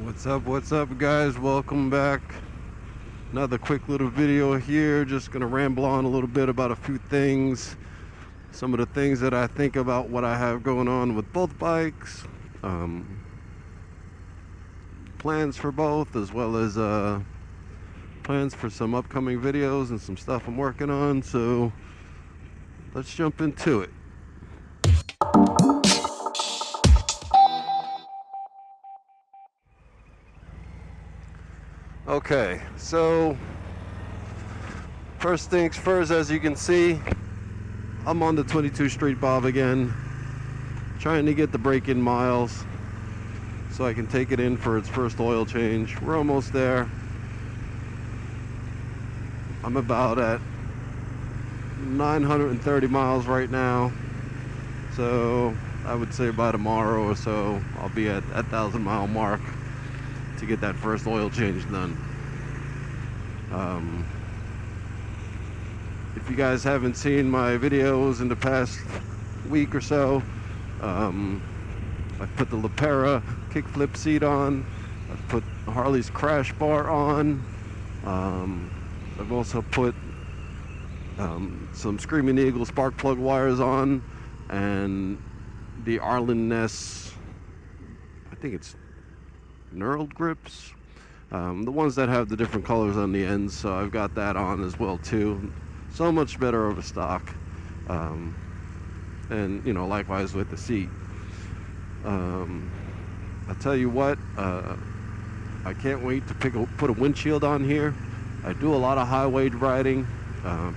What's up guys, welcome back. Another quick little video here, just gonna ramble on a little bit about a few things, some of the things that I think about what I have going on with both bikes, plans for both, as well as plans for some upcoming videos and some stuff I'm working on. So let's jump into it. Okay, so first things first, as you can see, I'm on the 22 Street Bob again, trying to get the break-in miles so I can take it in for its first oil change. We're almost there. I'm about at 930 miles right now, so I would say by tomorrow or so I'll be at that 1,000-mile mark to get that first oil change done. If you guys haven't seen my videos in the past week or so, I put the Lepera kickflip seat on. I've put Harley's crash bar on. I've also put some Screaming Eagle spark plug wires on, and the Arlen Ness, I think it's knurled grips, the ones that have the different colors on the ends. So I've got that on as well too. So much better over stock, and you know, likewise with the seat. I'll tell you what, I can't wait to put a windshield on here. I do a lot of highway riding,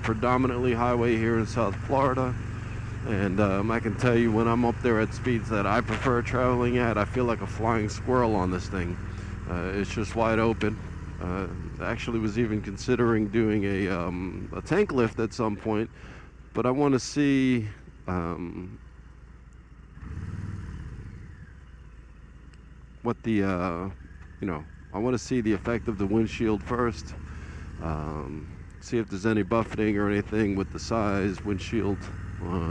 predominantly highway here in South Florida, and I can tell you, when I'm up there at speeds that I prefer traveling at, I feel like a flying squirrel on this thing. It's just wide open. Actually was even considering doing a tank lift at some point, but I want to see what the I want to see the effect of the windshield first, see if there's any buffeting or anything with the size windshield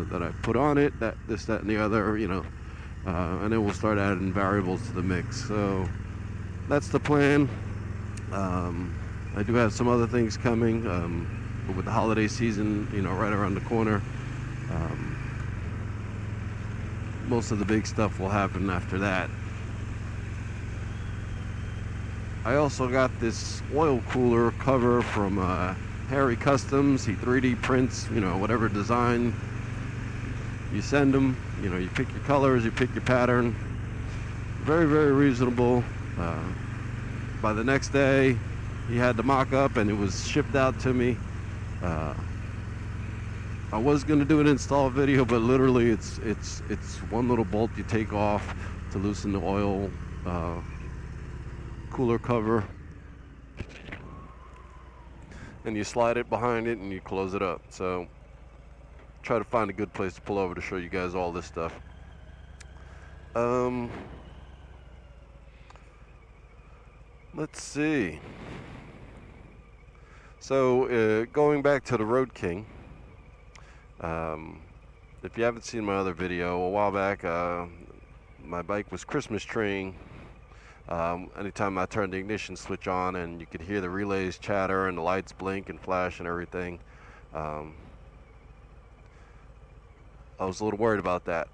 that I put on it, that and the other, and then we'll start adding variables to the mix. So that's the plan. I do have some other things coming, but with the holiday season, right around the corner, most of the big stuff will happen after that. I also got this oil cooler cover from Harry Customs. He 3D prints, whatever design you send him. You pick your colors, you pick your pattern. Very, very reasonable. By the next day, he had the mock-up and it was shipped out to me. I was going to do an install video, but literally it's one little bolt you take off to loosen the oil cooler cover, and you slide it behind it and you close it up. So try to find a good place to pull over to show you guys all this stuff. Let's see. So going back to the Road King, if you haven't seen my other video, a while back, my bike was Christmas treeing. Anytime I turned the ignition switch on, and you could hear the relays chatter and the lights blink and flash and everything, I was a little worried about that.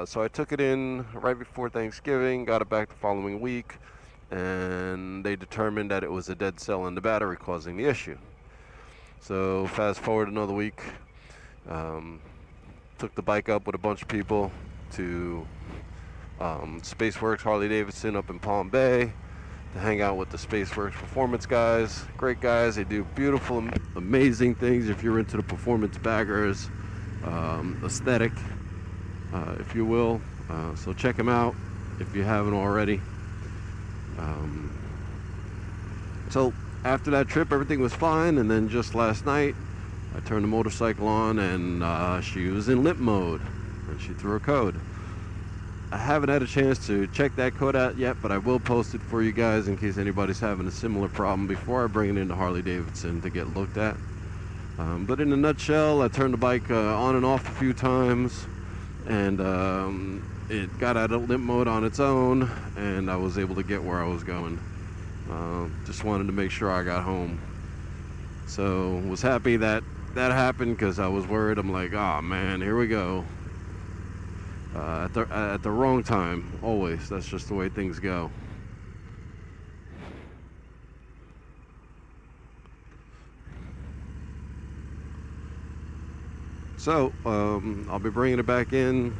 So I took it in right before Thanksgiving, got it back the following week, and they determined that it was a dead cell in the battery causing the issue. So fast forward another week, took the bike up with a bunch of people to Spaceworks Harley-Davidson up in Palm Bay to hang out with the Spaceworks Performance guys. Great guys. They do beautiful, amazing things if you're into the performance baggers aesthetic, if you will. So check them out if you haven't already. So after that trip, everything was fine, and then just last night I turned the motorcycle on, and she was in limp mode, and she threw a code. I haven't had a chance to check that code out yet, but I will post it for you guys in case anybody's having a similar problem before I bring it into Harley-Davidson to get looked at. But in a nutshell, I turned the bike on and off a few times, and it got out of limp mode on its own, and I was able to get where I was going. Just wanted to make sure I got home. So was happy that that happened because I was worried. I'm like, oh man, here we go. At the wrong time, always. That's just the way things go. So I'll be bringing it back in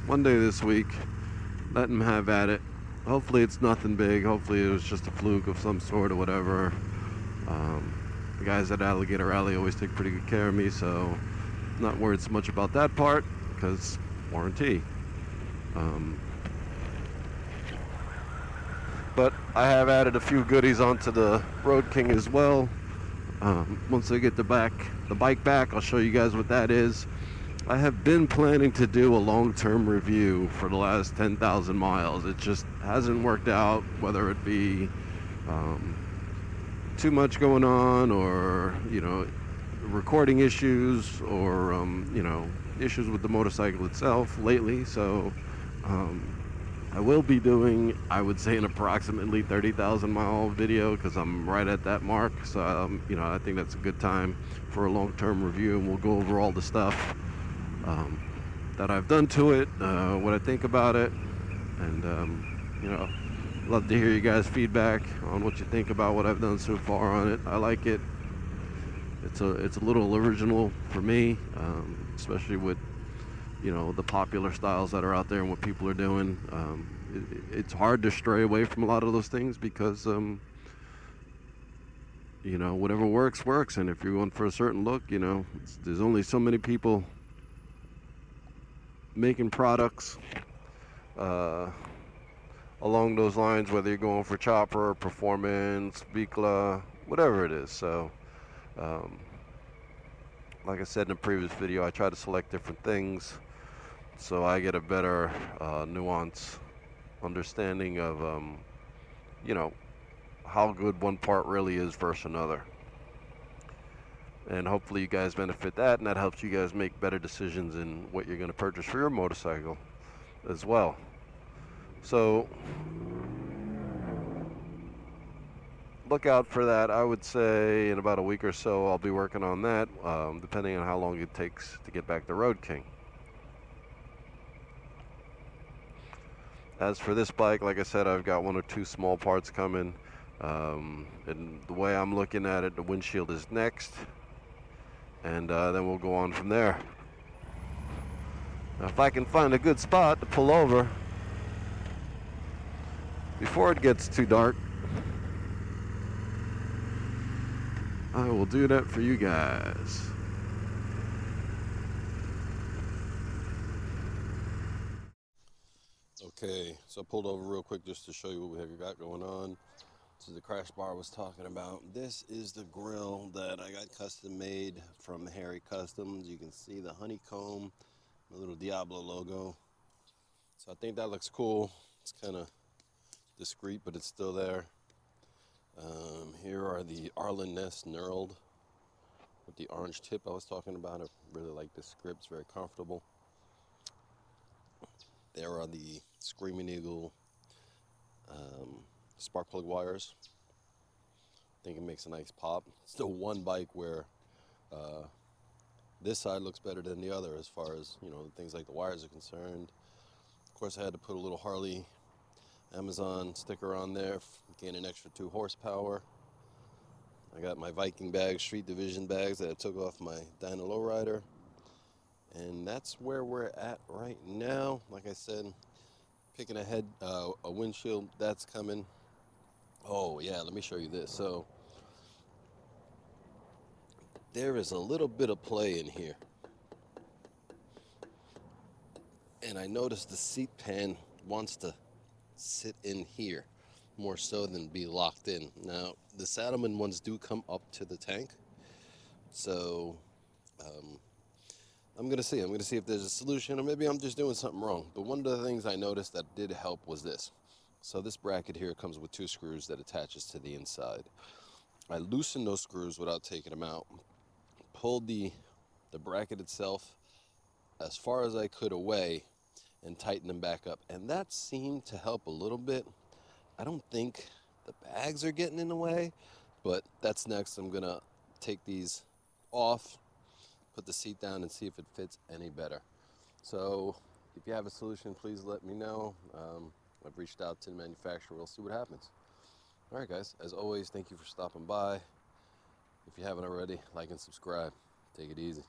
one day this week. Let them have at it. Hopefully it's nothing big. Hopefully it was just a fluke of some sort or whatever. The guys at Alligator Alley always take pretty good care of me, so I'm not worried so much about that part because warranty. But I have added a few goodies onto the Road King as well. Once I get the bike back, I'll show you guys what that is. I have been planning to do a long-term review for the last 10,000 miles. It just hasn't worked out, whether it be too much going on, or recording issues, or issues with the motorcycle itself lately. So I will be doing, I would say, an approximately 30,000 mile video because I'm right at that mark. So I think that's a good time for a long-term review, and we'll go over all the stuff that I've done to it, what I think about it, and love to hear you guys' feedback on what you think about what I've done so far on it. I like it. It's a little original for me, especially with the popular styles that are out there and what people are doing. It's hard to stray away from a lot of those things because whatever works, and if you're going for a certain look, there's only so many people making products along those lines, whether you're going for chopper, performance, Bicla, whatever it is. So like I said in the previous video, I try to select different things so I get a better nuance understanding of how good one part really is versus another. And hopefully you guys benefit that, and that helps you guys make better decisions in what you're going to purchase for your motorcycle as well. So look out for that. I would say in about a week or so I'll be working on that, depending on how long it takes to get back to Road King. As for this bike, like I said, I've got one or two small parts coming, and the way I'm looking at it, the windshield is next, and then we'll go on from there. Now, if I can find a good spot to pull over before it gets too dark, I will do that for you guys. Okay, so I pulled over real quick just to show you what we have got going on. This is the crash bar I was talking about. This is the grill that I got custom made from Harry Customs. You can see the honeycomb, the little Diablo logo. So I think that looks cool. It's kind of discreet, but it's still there. Here are the Arlen Ness knurled with the orange tip I was talking about. I really like this grip, it's very comfortable. There are the Screaming Eagle spark plug wires. I think it makes a nice pop. It's the one bike where this side looks better than the other as far as things like the wires are concerned. Of course, I had to put a little Harley Amazon sticker on there, gain an extra 2 horsepower. I got my Viking bags, Street Division bags that I took off my Dyna Lowrider. And that's where we're at right now. Like I said, picking ahead a windshield that's coming. Oh yeah, let me show you this. So there is a little bit of play in here, and I noticed the seat pan wants to sit in here more so than be locked in. Now the Saddlemen ones do come up to the tank, so I'm gonna see if there's a solution, or maybe I'm just doing something wrong. But one of the things I noticed that did help was this. So this bracket here comes with 2 screws that attaches to the inside. I loosened those screws without taking them out, pulled the bracket itself as far as I could away, and tighten them back up. And that seemed to help a little bit. I don't think the bags are getting in the way, but that's next. I'm gonna take these off, put the seat down, and see if it fits any better. So if you have a solution, please let me know. I've reached out to the manufacturer. We'll see what happens. All right, guys. As always, thank you for stopping by. If you haven't already, like and subscribe. Take it easy.